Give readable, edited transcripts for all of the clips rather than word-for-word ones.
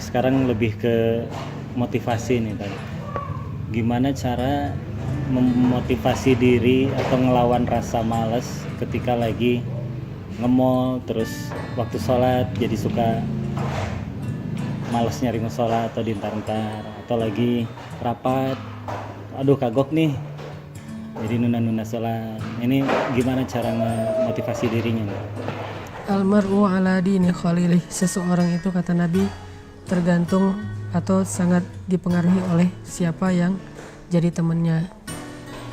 sekarang lebih ke motivasi nih tadi. Gimana cara memotivasi diri atau ngelawan rasa malas ketika lagi nge-mall, terus waktu sholat jadi suka males nyari musola atau diantar-antar, atau lagi rapat, aduh kagok nih, jadi nunda-nunda sholat. Ini gimana cara memotivasi dirinya nih? Almar'u ala dini khalilih. Seseorang itu, kata Nabi, tergantung atau sangat dipengaruhi oleh siapa yang jadi temannya.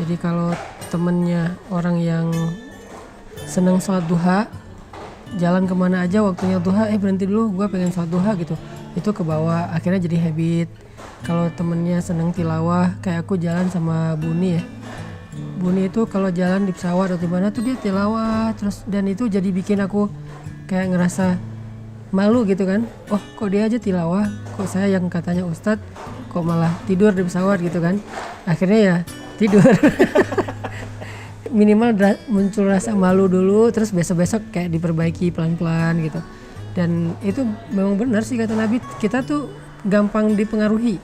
Jadi kalau temennya orang yang seneng sholat duha, jalan kemana aja waktunya duha, berhenti dulu, gue pengen sholat duha gitu, itu ke bawah, akhirnya jadi habit. Kalau temennya seneng tilawah, kayak aku jalan sama Buni ya, Buni itu kalau jalan di pesawat atau di mana tuh dia tilawah terus, dan itu jadi bikin aku kayak ngerasa malu gitu kan. Oh, kok dia aja tilawah, kok saya yang katanya ustadz kok malah tidur di pesawat gitu kan. Akhirnya ya tidur. Minimal muncul rasa malu dulu, terus besok-besok kayak diperbaiki pelan-pelan gitu. Dan itu memang benar sih kata Nabi, kita tuh gampang dipengaruhi,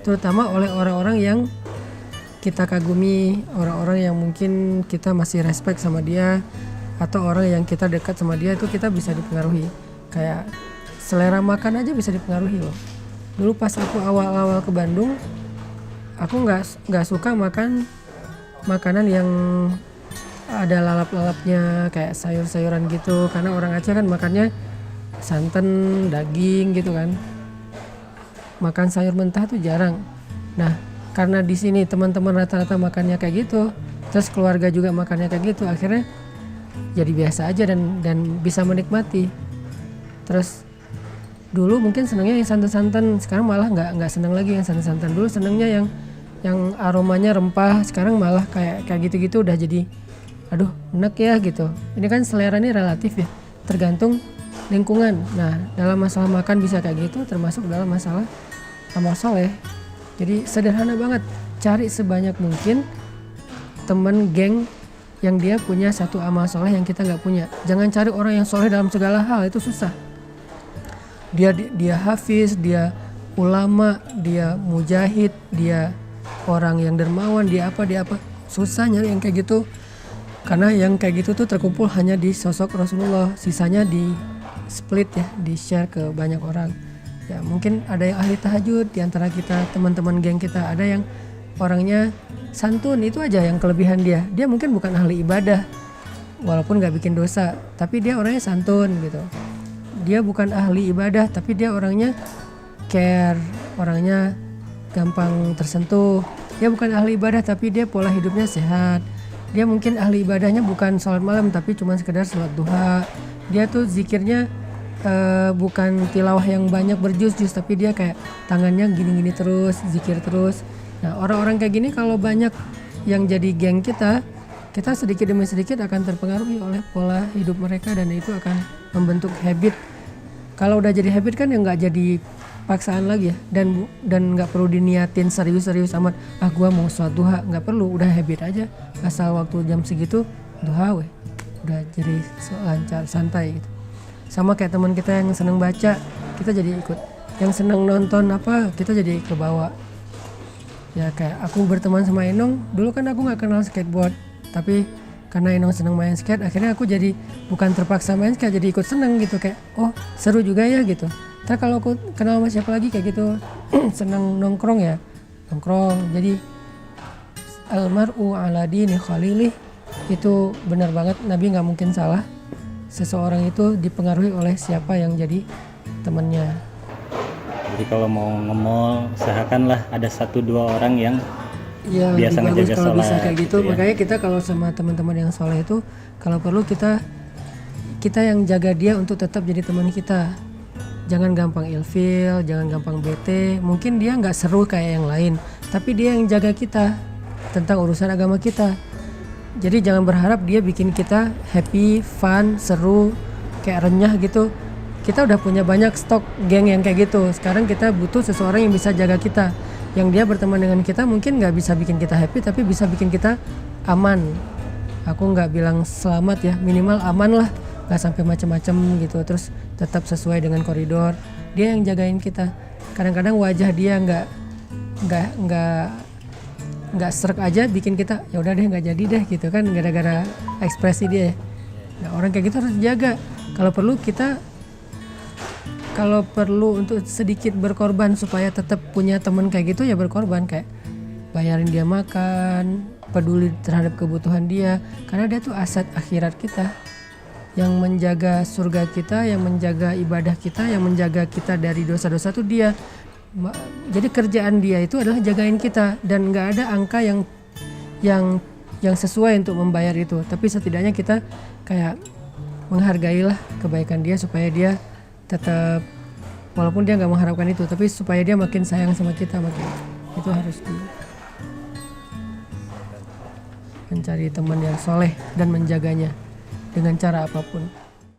terutama oleh orang-orang yang kita kagumi, orang-orang yang mungkin kita masih respect sama dia, atau orang yang kita dekat sama dia, itu kita bisa dipengaruhi. Kayak selera makan aja bisa dipengaruhi loh. Dulu pas aku awal-awal ke Bandung, aku nggak suka makan makanan yang ada lalap-lalapnya kayak sayur-sayuran gitu, karena orang Aceh kan makannya santan, daging gitu kan. Makan sayur mentah tuh jarang. Nah, karena di sini teman-teman rata-rata makannya kayak gitu, terus keluarga juga makannya kayak gitu, akhirnya jadi biasa aja dan bisa menikmati. Terus dulu mungkin senangnya yang santan-santan, sekarang malah nggak senang lagi yang santan-santan. Dulu senangnya yang aromanya rempah, sekarang malah kayak gitu-gitu udah jadi aduh enak ya gitu. Ini kan selera ini relatif ya, tergantung lingkungan. Nah, dalam masalah makan bisa kayak gitu, termasuk dalam masalah amal soleh. Jadi sederhana banget, cari sebanyak mungkin teman geng yang dia punya satu amal soleh yang kita nggak punya. Jangan cari orang yang soleh dalam segala hal, itu susah. Dia hafiz, dia ulama, dia mujahid, dia orang yang dermawan, dia apa. Susah nyari yang kayak gitu. Karena yang kayak gitu tuh terkumpul hanya di sosok Rasulullah, sisanya di split ya, di share ke banyak orang. Ya mungkin ada yang ahli tahajud di antara kita, teman-teman geng kita, ada yang orangnya santun, itu aja yang kelebihan dia. Dia mungkin bukan ahli ibadah, walaupun gak bikin dosa, tapi dia orangnya santun gitu. Dia bukan ahli ibadah, tapi dia orangnya care, orangnya gampang tersentuh. Dia bukan ahli ibadah, tapi dia pola hidupnya sehat. Dia mungkin ahli ibadahnya bukan sholat malam, tapi cuma sekedar sholat duha. Dia tuh zikirnya bukan tilawah yang banyak berjus-jus, tapi dia kayak tangannya gini-gini terus, zikir terus. Nah, orang-orang kayak gini kalau banyak yang jadi geng kita sedikit demi sedikit akan terpengaruhi oleh pola hidup mereka, dan itu akan membentuk habit. Kalau udah jadi habit kan ya nggak jadi paksaan lagi ya, dan nggak perlu diniatin serius-serius amat. Gua mau sholat duha, nggak perlu, udah habit aja. Asal waktu jam segitu duha weh, udah jadi lancar, santai gitu. Sama kayak teman kita yang seneng baca, kita jadi ikut. Yang seneng nonton apa, kita jadi kebawa. Ya kayak aku berteman sama Enong, dulu kan aku nggak kenal skateboard, tapi karena Enong seneng main skate, akhirnya aku jadi bukan terpaksa main skate, jadi ikut seneng gitu, kayak oh seru juga ya gitu. Ntar kalau aku kenal sama siapa lagi kayak gitu, seneng nongkrong ya nongkrong. Jadi almar'u ala dini khalilih, itu benar banget, Nabi nggak mungkin salah. Seseorang itu dipengaruhi oleh siapa yang jadi temannya. Jadi kalau mau nge-mall, usahakanlah ada 1-2 orang yang Ya, biasa ngejaga kalau bisa sholat kayak gitu ya. Makanya kita kalau sama teman-teman yang soleh itu, kalau perlu kita yang jaga dia untuk tetap jadi teman kita. Jangan gampang ilfil, jangan gampang bete. Mungkin dia nggak seru kayak yang lain, tapi dia yang jaga kita tentang urusan agama kita. Jadi jangan berharap dia bikin kita happy, fun, seru, kayak renyah gitu. Kita udah punya banyak stok geng yang kayak gitu. Sekarang kita butuh seseorang yang bisa jaga kita. Yang dia berteman dengan kita mungkin gak bisa bikin kita happy, tapi bisa bikin kita aman. Aku gak bilang selamat ya, minimal aman lah. Gak sampai macem-macem gitu, terus tetap sesuai dengan koridor. Dia yang jagain kita. kadang-kadang wajah dia nggak serak aja bikin kita ya udah deh nggak jadi deh gitu kan, gara-gara ekspresi dia. Nah, orang kayak gitu harus dijaga. Kalau perlu untuk sedikit berkorban supaya tetap punya teman kayak gitu, ya berkorban, kayak bayarin dia makan, peduli terhadap kebutuhan dia, karena dia tuh aset akhirat kita, yang menjaga surga kita, yang menjaga ibadah kita, yang menjaga kita dari dosa-dosa tuh dia. Jadi kerjaan dia itu adalah jagain kita, dan nggak ada angka yang sesuai untuk membayar itu, tapi setidaknya kita kayak menghargailah kebaikan dia supaya dia tetap, walaupun dia nggak mengharapkan itu, tapi supaya dia makin sayang sama kita, makin itu harus mencari teman yang soleh dan menjaganya dengan cara apapun.